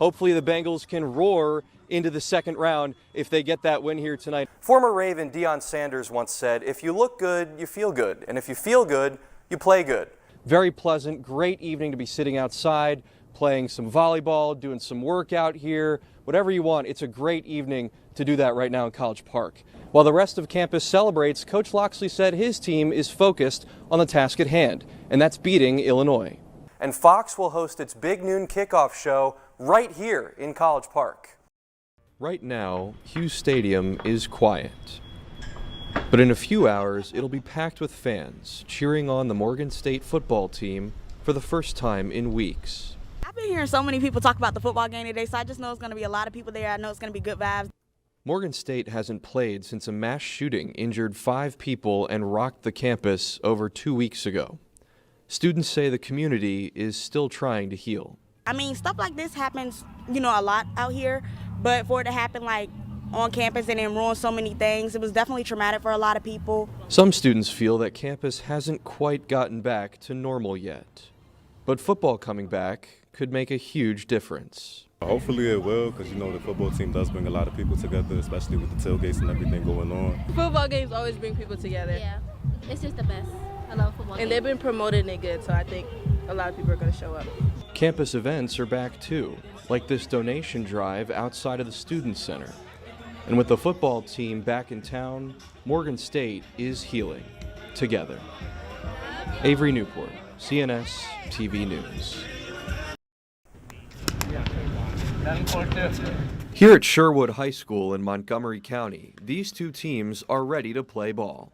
hopefully the Bengals can roar into the second round if they get that win here tonight. Former Raven Deion Sanders once said, if you look good, you feel good. And if you feel good, you play good. Very pleasant, great evening to be sitting outside, playing some volleyball, doing some workout here, whatever you want. It's a great evening to do that right now in College Park. While the rest of campus celebrates, Coach Loxley said his team is focused on the task at hand, and that's beating Illinois. And Fox will host its big noon kickoff show right here in College Park. Right now, Hughes Stadium is quiet. But in a few hours, it'll be packed with fans cheering on the Morgan State football team for the first time in weeks. I've been hearing so many people talk about the football game today, so I just know it's going to be a lot of people there. I know it's going to be good vibes. Morgan State hasn't played since a mass shooting injured 5 people and rocked the campus over 2 weeks ago. Students say the community is still trying to heal. I mean, stuff like this happens, a lot out here, but for it to happen on campus and then ruin so many things, it was definitely traumatic for a lot of people. Some students feel that campus hasn't quite gotten back to normal yet. But football coming back could make a huge difference. Hopefully it will, because the football team does bring a lot of people together, especially with the tailgates and everything going on. Football games always bring people together. Yeah, it's just the best. I love football games. And they've been promoting it good, so I think a lot of people are going to show up. Campus events are back too, like this donation drive outside of the Student Center. And with the football team back in town, Morgan State is healing together. Avery Newport, CNS TV News. Here at Sherwood High School in Montgomery County, these two teams are ready to play ball.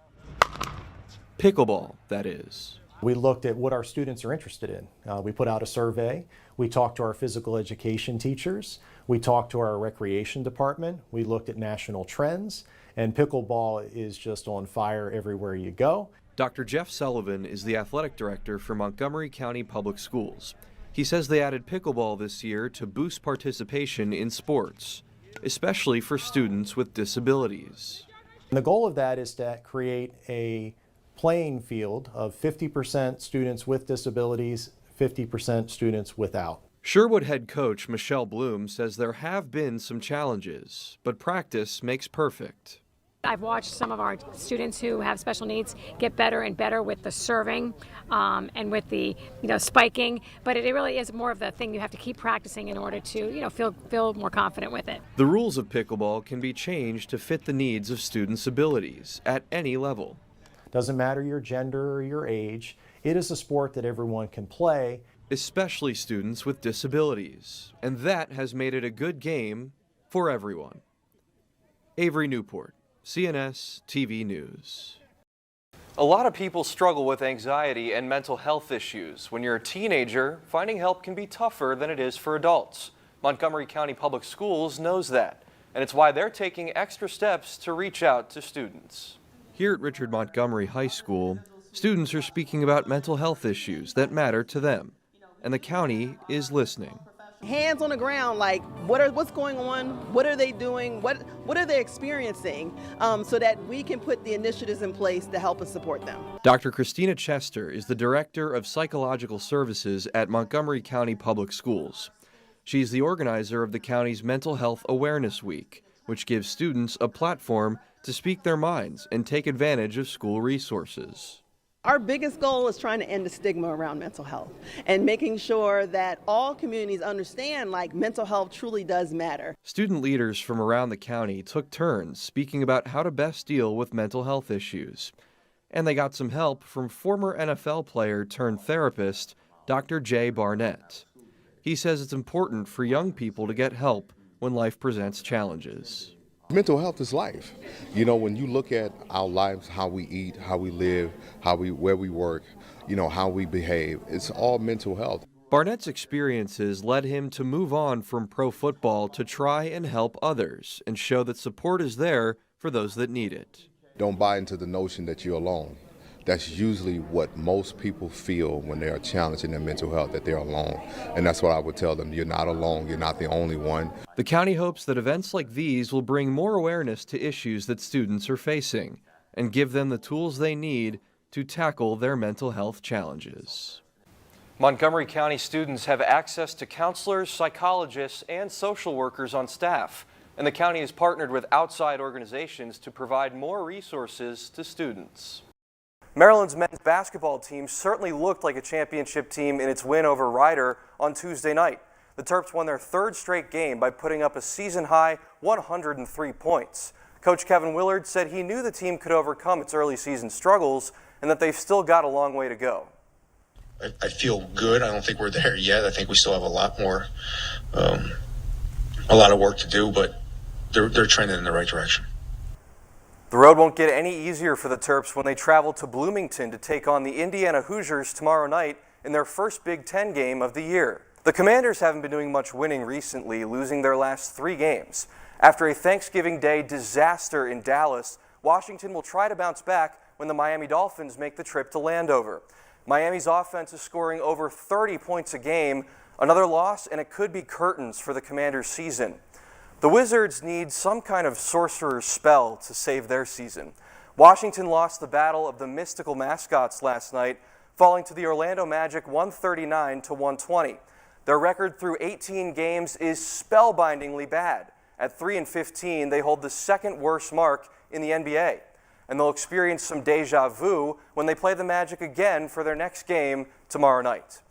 Pickleball, that is. We looked at what our students are interested in. We put out a survey. We talked to our physical education teachers. We talked to our recreation department. We looked at national trends, and pickleball is just on fire everywhere you go. Dr. Jeff Sullivan is the athletic director for Montgomery County Public Schools. He says they added pickleball this year to boost participation in sports, especially for students with disabilities. And the goal of that is to create a playing field of 50% students with disabilities, 50% students without. Sherwood head coach Michelle Bloom says there have been some challenges, but practice makes perfect. I've watched some of our students who have special needs get better and better with the serving and with the spiking, but it really is more of the thing you have to keep practicing in order to feel more confident with it. The rules of pickleball can be changed to fit the needs of students' abilities at any level. Doesn't matter your gender or your age, it is a sport that everyone can play. Especially students with disabilities, and that has made it a good game for everyone. Avery Newport, CNS TV News. A lot of people struggle with anxiety and mental health issues. When you're a teenager, finding help can be tougher than it is for adults. Montgomery County Public Schools knows that, and it's why they're taking extra steps to reach out to students. Here at Richard Montgomery High School, students are speaking about mental health issues that matter to them, and the county is listening. Hands on the ground, like what's going on, what are they doing, what are they experiencing, so that we can put the initiatives in place to help and support them. Dr. Christina Chester is the Director of Psychological Services at Montgomery County Public Schools. She's the organizer of the county's Mental Health Awareness Week, which gives students a platform to speak their minds and take advantage of school resources. Our biggest goal is trying to end the stigma around mental health and making sure that all communities understand mental health truly does matter. Student leaders from around the county took turns speaking about how to best deal with mental health issues. And they got some help from former NFL player turned therapist, Dr. Jay Barnett. He says it's important for young people to get help when life presents challenges. Mental health is life. When you look at our lives, how we eat, how we live, where we work, how we behave, it's all mental health. Barnett's experiences led him to move on from pro football to try and help others and show that support is there for those that need it. Don't buy into the notion that you're alone. That's usually what most people feel when they are challenged in their mental health, that they're alone. And that's what I would tell them. You're not alone. You're not the only one. The county hopes that events like these will bring more awareness to issues that students are facing and give them the tools they need to tackle their mental health challenges. Montgomery County students have access to counselors, psychologists, and social workers on staff, and the county has partnered with outside organizations to provide more resources to students. Maryland's men's basketball team certainly looked like a championship team in its win over Rider on Tuesday night. The Terps won their third straight game by putting up a season-high 103 points. Coach Kevin Willard said he knew the team could overcome its early season struggles and that they've still got a long way to go. I feel good. I don't think we're there yet. I think we still have a lot more, a lot of work to do, but they're trending in the right direction. The road won't get any easier for the Terps when they travel to Bloomington to take on the Indiana Hoosiers tomorrow night in their first Big Ten game of the year. The Commanders haven't been doing much winning recently, losing their last 3 games. After a Thanksgiving Day disaster in Dallas, Washington will try to bounce back when the Miami Dolphins make the trip to Landover. Miami's offense is scoring over 30 points a game. Another loss, and it could be curtains for the Commanders' season. The Wizards need some kind of sorcerer's spell to save their season. Washington lost the battle of the mystical mascots last night, falling to the Orlando Magic 139-120. Their record through 18 games is spellbindingly bad. At 3-15, they hold the second worst mark in the NBA. And they'll experience some deja vu when they play the Magic again for their next game tomorrow night.